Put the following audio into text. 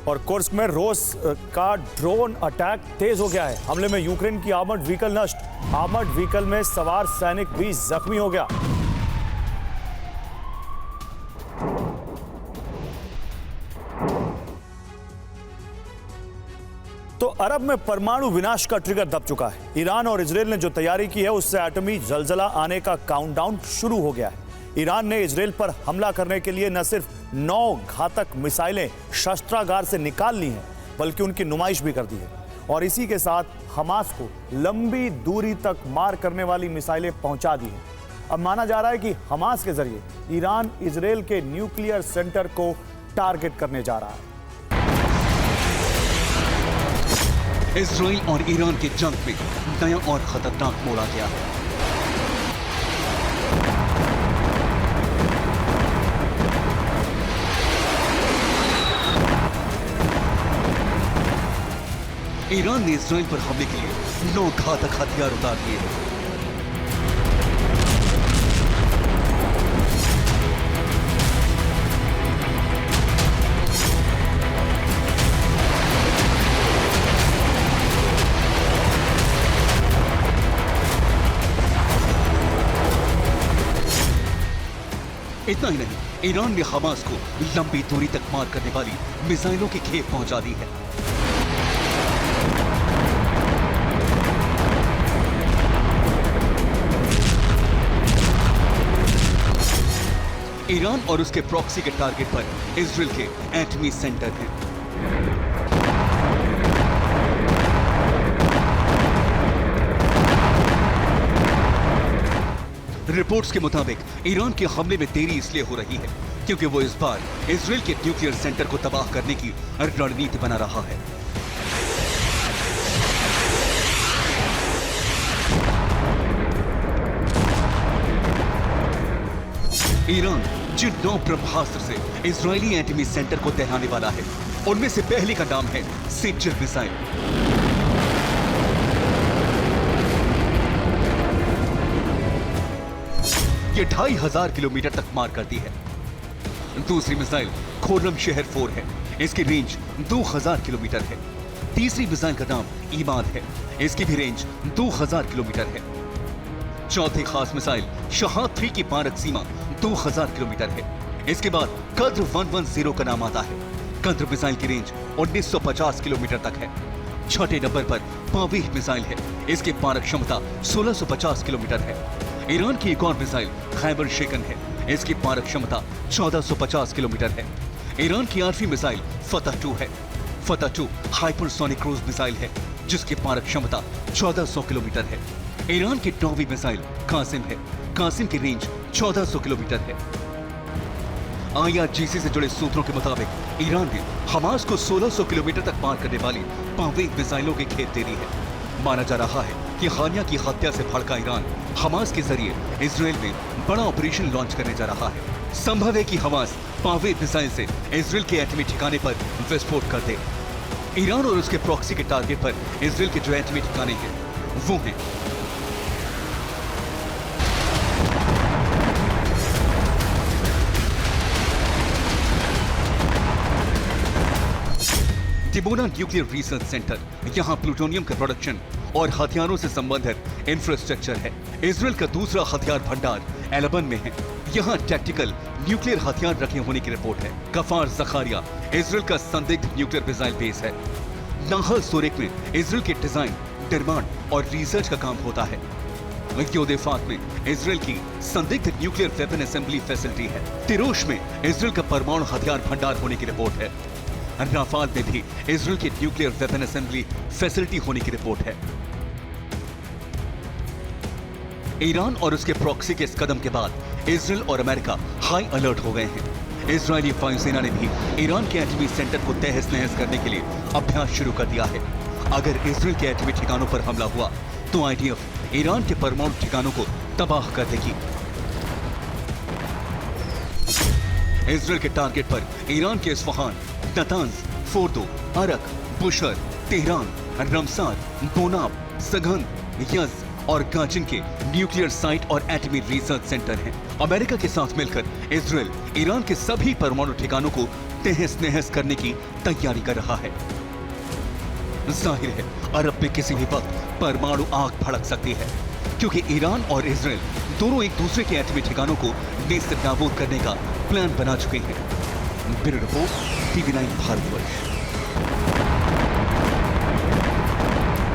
और कुर्स्क में रूस का ड्रोन अटैक तेज हो गया है। हमले में यूक्रेन की आर्मर्ड व्हीकल नष्ट, आर्मर्ड व्हीकल में सवार सैनिक भी जख्मी हो गया। तो अरब में परमाणु विनाश का ट्रिगर दब चुका है। ईरान और इजरायल ने जो तैयारी की है उससे एटमी जलजला आने का काउंटडाउन शुरू हो गया है। ईरान ने इजरायल पर हमला करने के लिए न सिर्फ 9 घातक मिसाइलें शस्त्रागार से निकाल ली हैं, बल्कि उनकी नुमाइश भी कर दी है। और इसी के साथ हमास को लंबी दूरी तक मार करने वाली मिसाइलें पहुंचा दी हैं। अब माना जा रहा है कि हमास के जरिए ईरान इजरायल के न्यूक्लियर सेंटर को टारगेट करने जा रहा है। इजराइल और ईरान के जंग में नया और खतरनाक मोड़ आ गया है। ईरान ने इजराइल पर हमले के लिए 9 घातक हथियार उतार दिए हैं। इतना ही नहीं, ईरान ने हमास को लंबी दूरी तक मार करने वाली मिसाइलों की खेप पहुंचा दी है। ईरान और उसके प्रॉक्सी के टारगेट पर इजरायल के एटमी सेंटर हैं। रिपोर्ट्स के मुताबिक ईरान के हमले में देरी इसलिए हो रही है क्योंकि वो इस बार इजरायल के न्यूक्लियर सेंटर को तबाह करने की रणनीति बना रहा है। ईरान जिन 9 ब्रह्मास्त्र से इजरायली एटमी सेंटर को दहराने वाला है, उनमें से पहले का नाम है सेंचर मिसाइल। ये 2500 किलोमीटर तक मार करती है। दूसरी मिसाइल खोर्रम शहर 4 है, इसकी रेंज 2000 किलोमीटर है। तीसरी मिसाइल का नाम ईमाद है, इसकी भी रेंज 2000 किलोमीटर है। चौथी खास मिसाइल शहाद 3 की मारक सीमा 2000 किलोमीटर है। इसके बाद कद्र 110 का नाम आता है। कद्र मिसाइल की रेंज 1950 किलोमीटर तक है। छठे नंबर पर पावीह मिसाइल है, इसकी मारक क्षमता 1650 किलोमीटर है। ईरान की एक और मिसाइल खैबर शेकन है, इसकी मारक क्षमता 1450 किलोमीटर है। ईरान की 8वीं मिसाइल फतह 2 है। फतह 2 हाइपरसोनिक क्रूज मिसाइल है, जिसकी मारक क्षमता 1400 किलोमीटर है। ईरान की 9वीं मिसाइल कासिम है, कासिम की रेंज 1400 किलोमीटर है। IRGC से जुड़े सूत्रों के मुताबिक ईरान ने हमास को 1600 किलोमीटर तक मार करने वाली पावें मिसाइलों की खेप दे दी है। माना जा रहा है कि खानिया की हत्या से भड़का ईरान हमास के जरिए इजरायल में बड़ा ऑपरेशन लॉन्च करने जा रहा है। संभव है कि हमास पावें मिसाइल से इजरायल के एटमी ठिकाने पर विस्फोट कर दे। ईरान और उसके प्रॉक्सी के टारगेट पर इजरायल के जो एटमी ठिकाने हैं वो हैं डिमोना न्यूक्लियर रिसर्च सेंटर। यहाँ प्लूटोनियम के प्रोडक्शन और हथियारों से संबंधित इंफ्रास्ट्रक्चर है। इजरायल का दूसरा हथियार भंडार एलबन में है। यहाँ टैक्टिकल न्यूक्लियर हथियार रखे होने की रिपोर्ट है। कफार जखारिया इजरायल का संदिग्ध न्यूक्लियर मिसाइल बेस है। नाहल सोरेक में इजरायल के डिजाइन, निर्माण और रिसर्च का काम होता है। योदेफात में इजरायल की संदिग्ध न्यूक्लियर वेपन असेंबली फैसिलिटी है। तिरोश में इजरायल का परमाणु हथियार भंडार होने की रिपोर्ट है। राफाल में भी इजरायल की न्यूक्लियर वेपन असेंबली फैसिलिटी होने की रिपोर्ट है। ईरान और उसके प्रॉक्सी के इस कदम के बाद इजरायल और अमेरिका हाई अलर्ट हो गए हैं। इजरायली वायुसेना ने भी ईरान के एटमी सेंटर को तहस नहस करने के लिए अभ्यास शुरू कर दिया है। अगर इजरायल के एटमी ठिकानों पर हमला हुआ तो IDF ईरान के परमाणु ठिकानों को तबाह कर देगी। इजरायल के टारगेट पर ईरान के Isfahan, Natanz, Fordow, Arak, Bushehr, Tehran, Ramsar, Bonab, Saghand, Yazd और गाजिन के न्यूक्लियर साइट और एटमी रिसर्च सेंटर हैं। अमेरिका के साथ मिलकर इजरायल ईरान के सभी परमाणु ठिकानों को तहस नहस करने की तैयारी कर रहा है। जाहिर है अरब में किसी भी वक्त परमाणु आग भड़क सकती है, क्योंकि ईरान और इजराइल दोनों एक दूसरे के एटमी ठिकानों को नेस्त नाबूद करने का प्लान बना चुके हैं। Bureau report, TV9 Bharatvarsh.